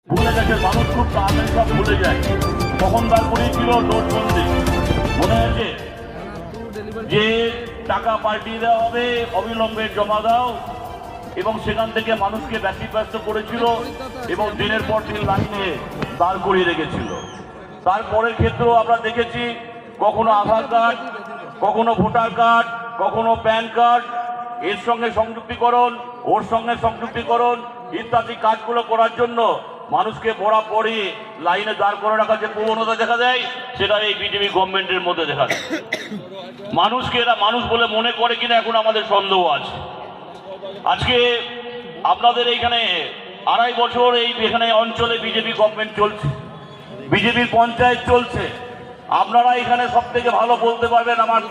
ভুলে গেছে মানুষ, খুব তাড়াতাড়ি সব ভুলে যায়। তখনকার করেই ছিল নোটবন্দি, মনে আছে যে টাকা পাল্টিয়ে দেওয়া হবে, অবিলম্বে জমা দাও, এবং সেখান থেকে মানুষকে ব্যতিব্যস্ত করেছিল এবং দিনের পর দিন লাইনে দাঁড় করিয়ে রেখেছিল। তারপরের ক্ষেত্রেও আমরা দেখেছি কখনো আধার কার্ড, কখনো ভোটার কার্ড, কখনো প্যান কার্ড, এর সঙ্গে সংযুক্তিকরণ, ওর সঙ্গে সংযুক্তিকরণ ইত্যাদি কাজগুলো করার জন্য মানুষকে বরাবরই লাইনে দাঁড় করে রাখার যে প্রবণতা দেখা দেয়, সেটা এই বিজেপি গভর্নমেন্টের মধ্যে দেখা যায়। মানুষকে এরা মানুষ বলে মনে করে কিনা এখন আমাদের সন্দেহ আছে। আজকে আপনাদের এইখানে 2.5 বছর এখানে অঞ্চলে বিজেপি গভর্নমেন্ট চলছে, বিজেপির পঞ্চায়েত চলছে। আপনারা এখানে সব থেকে ভালো বলতে পারবেন আমার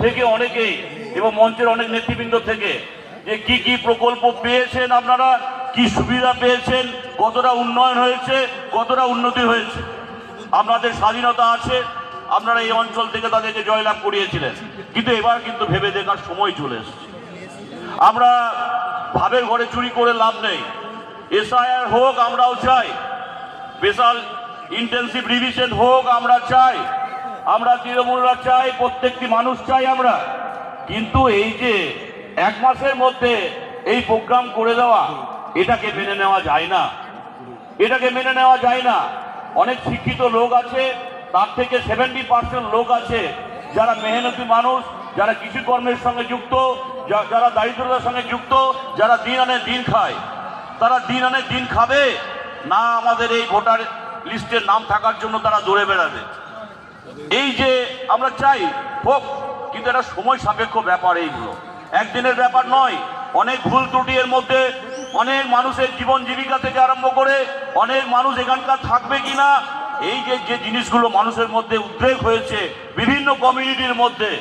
থেকে অনেকেই, এবং মঞ্চের অনেক নেতৃবৃন্দ থেকে, যে কি কি প্রকল্প পেয়েছেন আপনারা, কি সুবিধা পেয়েছেন, কতটা উন্নয়ন হয়েছে, কতটা উন্নতি হয়েছে। আপনাদের স্বাধীনতা আছে, আপনারা এই অঞ্চল থেকে তাদেরকে জয়লাভ করিয়েছিলেন, কিন্তু এবার কিন্তু ভেবে দেখার সময় চলে এসেছে। আমরা ভাবের ঘরে চুরি করে লাভ নেই। এসআইআর হোক আমরাও চাই, স্পেশাল ইন্টেন্সিভ রিভিশন হোক আমরা চাই, আমরা তৃণমূলরা চাই, প্রত্যেকটি মানুষ চাই আমরা। কিন্তু এই যে 1 মাসের মধ্যে এই প্রোগ্রাম করে দেওয়া, এটাকে মেনে নেওয়া যায় না, এটাকে মেনে নেওয়া যায় না। অনেক শিক্ষিত লোক আছে, তার থেকে 70% লোক আছে যারা মেহনতি মানুষ, যারা কৃষিকর্মের সঙ্গে যুক্ত, যারা দারিদ্রতার সঙ্গে যুক্ত, যারা দিন আনে দিন খায়। তারা দিন আনে দিন খাবে না আমাদের এই ভোটার লিস্টের নাম থাকার জন্য তারা দৌড়ে বেড়াবে। এই যে আমরা চাই হোক, কিন্তু এটা সময় সাপেক্ষ ব্যাপার, এইগুলো একদিনের ব্যাপার নয়। অনেক ভুল ত্রুটি এর মধ্যে, অনেক মানুষের জীবন জীবিকা থেকে আরম্ভ করে অনেক মানুষ এখানকার থাকবে কিনা, এই যে জিনিসগুলো মানুষের মধ্যে উদ্রেক হয়েছে, বিভিন্ন কমিউনিটির মধ্যে,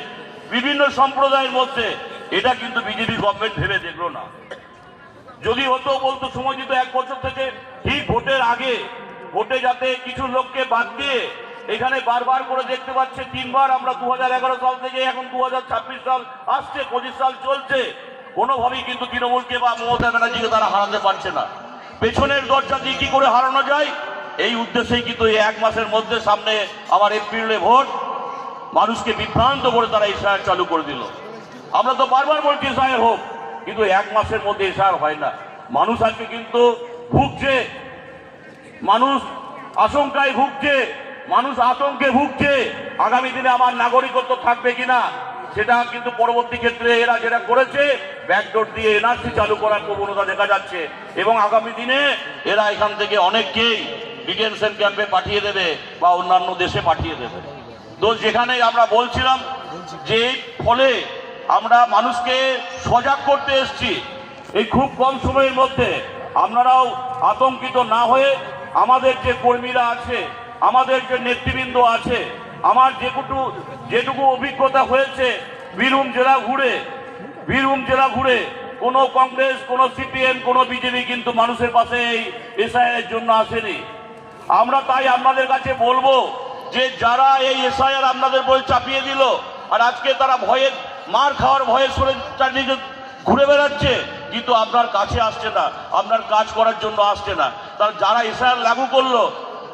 বিভিন্ন সম্প্রদায়ের মধ্যে, এটা কিন্তু বিজেপি গভর্নমেন্ট ভেবে দেখলো না। যদি হতো বলতো সময় দিত 1 বছর থেকে, ঠিক ভোটের আগে, ভোটে যাতে কিছু লোককে বাদ দিয়ে, এখানে বারবার করে দেখতে পাচ্ছে 3 বার আমরা 2011 সাল থেকে এখন 2026 সাল আসছে, 25 সাল চলছে, কোনোভাবেই কিন্তু তৃণমূলকে বা মমতা ব্যানার্জিকে তারা হারাতে পারছে না। পেছনের দরজা দিয়ে কি করে হারানো যায়, এই উদ্দেশ্যেই কিন্তু এই 1 মাসের মধ্যে, সামনে আবার এপ্রিলে ভোট, মানুষকে বিভ্রান্ত করে তারা এসআইআর চালু করে দিল। আমরা তো বারবার বলছি এসআইআর হোক, কিন্তু 1 মাসের মধ্যে এসআইআর হয় না। মানুষ আজকে কিন্তু ভুগছে, মানুষ আশঙ্কায় ভুগছে, মানুষ আতঙ্কে ভুগছে। আগামী দিনে আমার নাগরিকত্ব থাকবে কিনা, সেটা কিন্তু পরবর্তী ক্ষেত্রে এরা যেটা করেছে, ব্যাকডোর দিয়ে এনআরসি চালু করার প্রবণতা দেখা যাচ্ছে, এবং আগামী দিনে এরা এখান থেকে অনেককেই ডিটেনশন ক্যাম্পে পাঠিয়ে দেবে বা অন্যান্য দেশে পাঠিয়ে দেবে। তো যেখানে আমরা বলছিলাম যে ফলে আমরা মানুষকে সজাগ করতে এসেছি, এই খুব কম সময়ের মধ্যে আপনারাও আতঙ্কিত না হয়ে, আমাদের যে কর্মীরা আছে, আমাদের যে নেতৃবৃন্দ আছে, আমার যেটুকু অভিজ্ঞতা হয়েছে বীরভূম জেলা ঘুরে কোনো কংগ্রেস, কোনো সিপিএম, কোনো বিজেপি কিন্তু মানুষের পাশে এই এসআইআর জন্য আসেনি। আমরা তাই আপনাদের কাছে বলবো যে যারা এই এসআইআর আপনাদের বই চাপিয়ে দিল, আর আজকে তারা ভয়ে, মার খাওয়ার ভয়ে সরে চারদিকে ঘুরে বেড়াচ্ছে, কিন্তু আপনার কাছে আসছে না, আপনার কাজ করার জন্য আসছে না। তারা যারা এসআইআর লাগু করলো,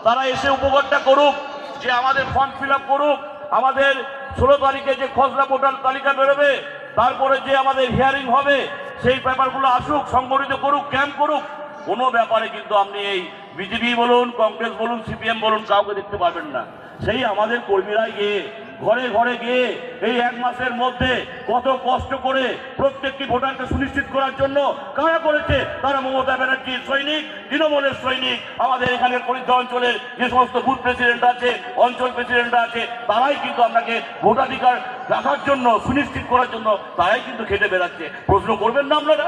তারা এসে উপকারটা করুক, যে আমাদের ফর্ম ফিল আপ করুক, আমাদের 16 তারিখে যে খসড়া ভোটার তালিকা বেরোবে, তারপরে যে আমাদের হিয়ারিং হবে, সেই ব্যাপারগুলো আসুক, সংগঠিত করুক, ক্যাম্প করুক। কোনো ব্যাপারে কিন্তু আপনি এই বিজেপি বলুন, কংগ্রেস বলুন, সিপিএম বলুন, কাউকে দেখতে পারবেন না। সেই আমাদের কর্মীরাই গিয়ে ঘরে ঘরে গিয়ে এই 1 মাসের মধ্যে কত কষ্ট করে প্রত্যেকটি ভোটারকে সুনিশ্চিত করার জন্য কারা করেছে, তারা মমতা ব্যানার্জির সৈনিক, তৃণমূলের সৈনিক। আমাদের এখানের পরিধা অঞ্চলের যে সমস্ত বুথ প্রেসিডেন্ট আছে, অঞ্চল প্রেসিডেন্টরা আছে, তারাই কিন্তু আপনাকে ভোটাধিকার রাখার জন্য, সুনিশ্চিত করার জন্য তারাই কিন্তু খেটে বেড়াচ্ছে। প্রশ্ন করবেন না আপনারা?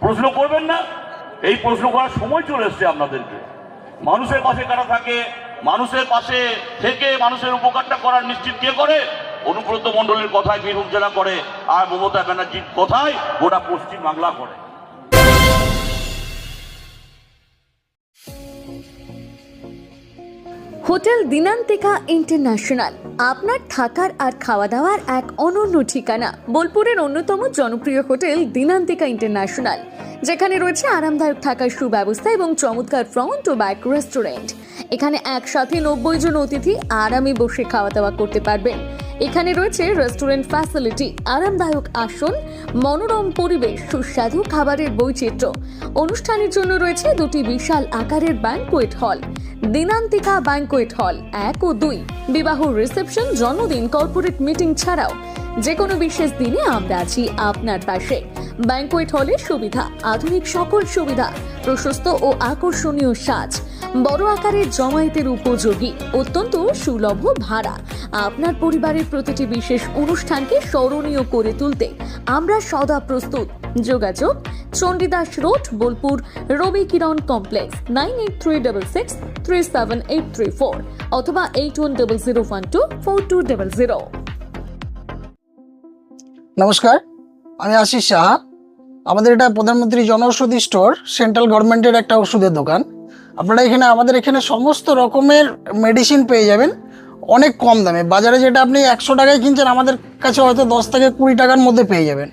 প্রশ্ন করবেন না? এই প্রশ্ন করার সময় চলে এসছে আপনাদেরকে। মানুষের পাশে কারা থাকে, মানুষের পাশে থেকে মানুষের উপকারটা করার নিশ্চিত কে করে? অনুব্রত মণ্ডলের কথায় বীরভূম জেলা করে, আর মমতা ব্যানার্জির কথায় গোটা পশ্চিম বাংলা করে। হোটেল দিনান্তিকা ইন্টারন্যাশনাল আপনার থাকার আর খাওয়া দাওয়ার এক অনন্য ঠিকানা। বোলপুরের অন্যতম জনপ্রিয় হোটেল দিনান্তিকা ইন্টারন্যাশনাল, যেখানে রয়েছে আরামদায়ক থাকার সুব্যবস্থা এবং চমৎকার ফ্রন্ট ও ব্যাক রেস্টুরেন্ট। এখানে একসাথে 90 জন অতিথি আরামে বসে খাওয়া দাওয়া করতে পারবেন। এখানে রয়েছে রেস্টুরেন্ট ফ্যাসিলিটি, আরামদায়ক আসন, মনোরম পরিবেশ, সুস্বাদু খাবারের বৈচিত্র্য। অনুষ্ঠানের জন্য রয়েছে দুটি বিশাল আকারের banquet hall, Dinantika banquet hall 1 ও 2। বিবাহ, রিসেপশন, জন্মদিন, কর্পোরেট মিটিং ছাড়াও যে কোনো বিশেষ দিনে আমরা আছি আপনার পাশে। ব্যাংকোয়েট হলের সুবিধা, আধুনিক সকল সুবিধা, প্রশস্ত ও আকর্ষণীয় সাজ, বড় আকারের জমায়েতের উপযোগী, অত্যন্ত সুলভ ভাড়া। আপনার পরিবারের প্রতিটি বিশেষ অনুষ্ঠানকে স্মরণীয় করে তুলতে আমরা সদা প্রস্তুত। যোগাযোগ চণ্ডীদাস রোড, বোলপুর, রবি কিরণ কমপ্লেক্স, 9836637834 অথবা 8100124200। নমস্কার, আমি আশিস সাহা। আমাদের এটা প্রধানমন্ত্রী জনঔষধি স্টোর, সেন্ট্রাল গভর্নমেন্টের একটা ওষুধের দোকান। আপনারা আমাদের এখানে সমস্ত রকমের মেডিসিন পেয়ে যাবেন অনেক কম দামে। বাজারে যেটা আপনি 100 টাকায় কিনছেন, আমাদের কাছে হয়তো 10 থেকে 20 টাকার মধ্যে পেয়ে যাবেন।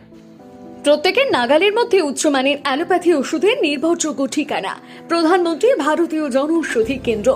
প্রত্যেকের নাগালের মধ্যে উচ্চমানের অ্যালোপ্যাথি ওষুধের নির্ভরযোগ্য ঠিকানা প্রধানমন্ত্রী ভারতীয় জনঔষধি কেন্দ্র,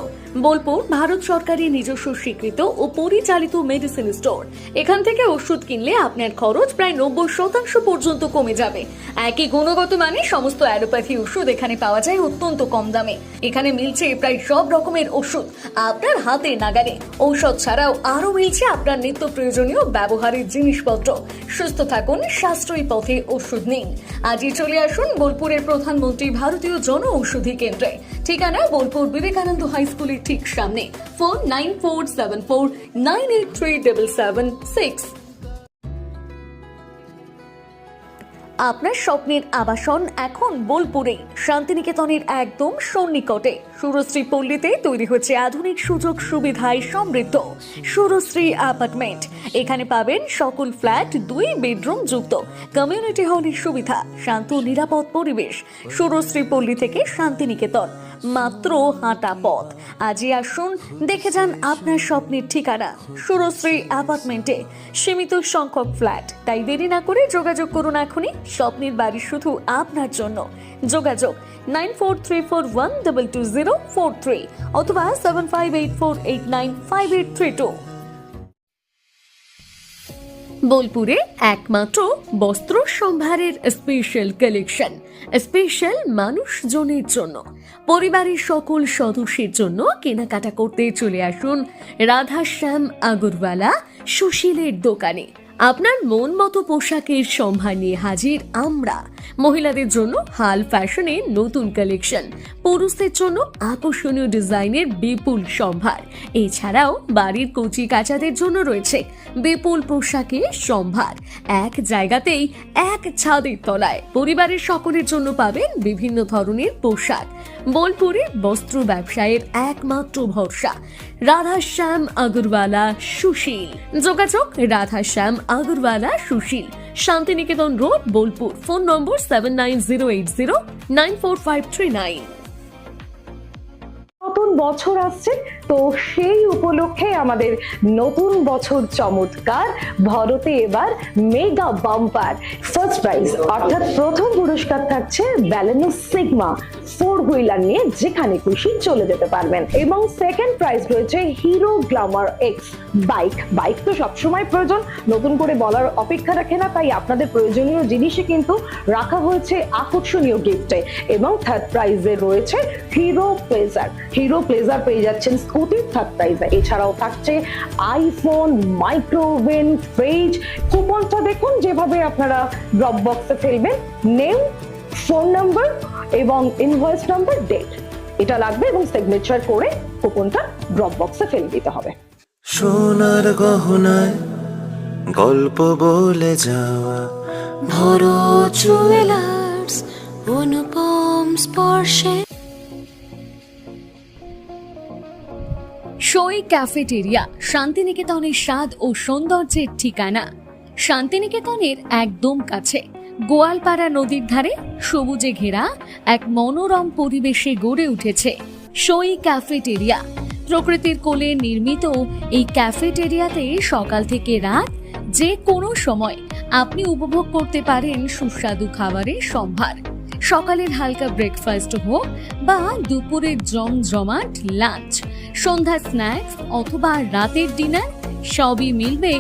বোলপুর, ভারত সরকারের নিজস্ব স্বীকৃত ও পরিচালিত মেডিসিন স্টোর। এখান থেকে ওষুধ কিনলে আপনার খরচ প্রায় 90% পর্যন্ত কমে যাবে। একই গুণগত মানে সমস্ত অ্যালোপ্যাথি ওষুধ এখানে পাওয়া যায় অত্যন্ত কম দামে। এখানে মিলছে প্রায় সব রকমের ওষুধ আপনার হাতে নাগালে। ঔষধ ছাড়াও আরও মিলছে আপনার নিত্য প্রয়োজনীয় ব্যবহারের জিনিসপত্র। সুস্থ থাকুন, সাশ্রয়ী পথে ওষুধ নিন। আজই চলে আসুন বোলপুরের প্রধানমন্ত্রী ভারতীয় জনঔষধি কেন্দ্রে। ঠিকানা বোলপুর বিবেকানন্দ হাই স্কুলের ঠিক সামনে। ফোন 9474983776। আপনার স্বপ্নের আবাসন এখন বোলপুরে, শান্তিনিকেতনের একদম সন্নিকটে। সুরশ্রী পল্লীতে তৈরি হচ্ছে আধুনিক সুযোগ সুবিধায় সমৃদ্ধ সুরশ্রী অ্যাপার্টমেন্ট। এখানে পাবেন সকল ফ্ল্যাট 2 বেডরুম যুক্ত, কমিউনিটি হলের সুবিধা, শান্ত নিরাপদ পরিবেশ। সুরশ্রী পল্লী থেকে শান্তিনিকেতন মাত্র হাঁটা পথ। আজই আসুন, দেখে যান আপনার স্বপ্নের ঠিকানা সুরশ্রী অ্যাপার্টমেন্টে। সীমিত সংখ্যক ফ্ল্যাট, তাই দেরি না করে যোগাযোগ করুন এখনই। স্বপ্নের বাড়ি শুধু আপনার জন্য। যোগাযোগ 9434122043 অথবা 7584895832। বোলপুরে একমাত্র বস্ত্র সম্ভারের স্পেশাল কালেকশন, স্পেশাল মানুষজনের জন্য। পরিবারের সকল সদস্যের জন্য কেনাকাটা করতে চলে আসুন রাধাশ্যাম আগরওয়ালা সুশীলের দোকানে। আপনার মন মতো পোশাকের সম্ভার নিয়ে হাজির আমরা। মহিলাদের জন্য হাল ফ্যাশনের নতুন কালেকশন, পুরুষদের জন্য আকর্ষণীয় ডিজাইনের বিপুল সম্ভার। এছাড়াও বাড়ির কচি কাচাদের জন্য রয়েছে বিপুল পোশাকের সম্ভার। এক জায়গাতেই, এক ছাদের তলায় পরিবারের সকলের জন্য পাবেন বিভিন্ন ধরনের পোশাক। বোলপুরের বস্ত্র ব্যবসায়ের একমাত্র ভরসা রাধাশ্যাম আগরওয়ালা সুশীল। যোগাযোগ Radhashyam Agarwala Sushil, Santiniketan road, Bolpur. Phone number 7908094539। নতুন বছর আসছে, তো সেই উপলক্ষে আমাদের নতুন বছর চমৎকার ভরতে এবার মেগা বাম্পার ফার্স্ট প্রাইজ, অর্থাৎ প্রথম পুরস্কার থাকছে ব্যালেনো সিগমা 4 হুইলার নিয়ে যেখানে খুশি চলে যেতে পারবেন, এবং সেকেন্ড প্রাইজ রয়েছে হিরো গ্ল্যামার এক্স বাইক তো সবসময় প্রয়োজন, নতুন করে বলার অপেক্ষা রাখে না, তাই আপনাদের প্রয়োজনীয় জিনিসে কিন্তু রাখা হয়েছে আকর্ষণীয় গিফটে। এবং থার্ড প্রাইজে রয়েছে হিরো প্লেজার পেয়ে যাচ্ছেন স্কুটি থার্ড প্রাইজে। এছাড়াও থাকছে আইফোন, মাইক্রোওভেন, ফ্রিজ। কুপনটা দেখুন যেভাবে আপনারা ড্রপ বক্সে ফেলবেন, নেম, ফোন নাম্বার এবং ইনভয়েস নাম্বার, ডেট এটা লাগবে, এবং সিগনেচার করে কুপনটা ড্রপ বক্সে ফেলে দিতে হবে। সোনার গহনায় গল্প বলে যাওয়া ভরো জুয়েলার্স, অনুপম স্পর্শে। সই ক্যাফেটেরিয়া, শান্তিনিকেতনের স্বাদ ও সৌন্দর্যের ঠিকানা। শান্তিনিকেতনের একদম কাছে, গোয়ালপাড়া নদীর ধারে সবুজে ঘেরা এক মনোরম পরিবেশে গড়ে উঠেছে সই ক্যাফেটেরিয়া। প্রকৃতির কোলে নির্মিত এই ক্যাফেটেরিয়াতে সকাল থেকে রাত যে কোনো সময় আপনি উপভোগ করতে পারেন সুস্বাদু খাবারের সম্ভার। সকালের হালকা ব্রেকফাস্ট হোক বা দুপুরের জমজমাট লাঞ্চ, সন্ধ্যার স্ন্যাক্স অথবা রাতের ডিনার, সবই মিলবে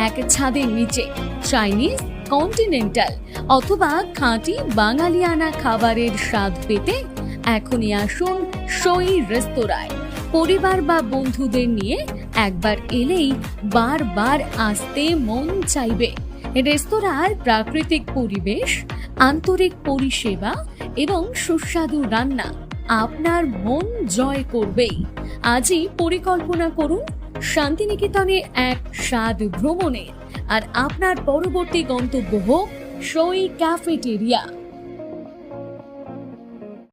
এক ছাদের নিচে। চাইনিজ, কন্টিনেন্টাল অথবা খাঁটি বাঙালিয়ানা খাবারের স্বাদ পেতে এখনই আসুন সই রেস্তোরাঁয়। পরিবার বা বন্ধুদের নিয়ে একবার এলেই বারবার আসতে মন চাইবে। রেস্তোরাঁর প্রাকৃতিক পরিবেশ, আন্তরিক পরিষেবা এবং সুস্বাদু রান্না আপনার মন জয় করবেই। আজই পরিকল্পনা করুন শান্তিনিকেতনে এক স্বাদ ভ্রমণের, আর আপনার পরবর্তী গন্তব্য হোক সই ক্যাফেটেরিয়া।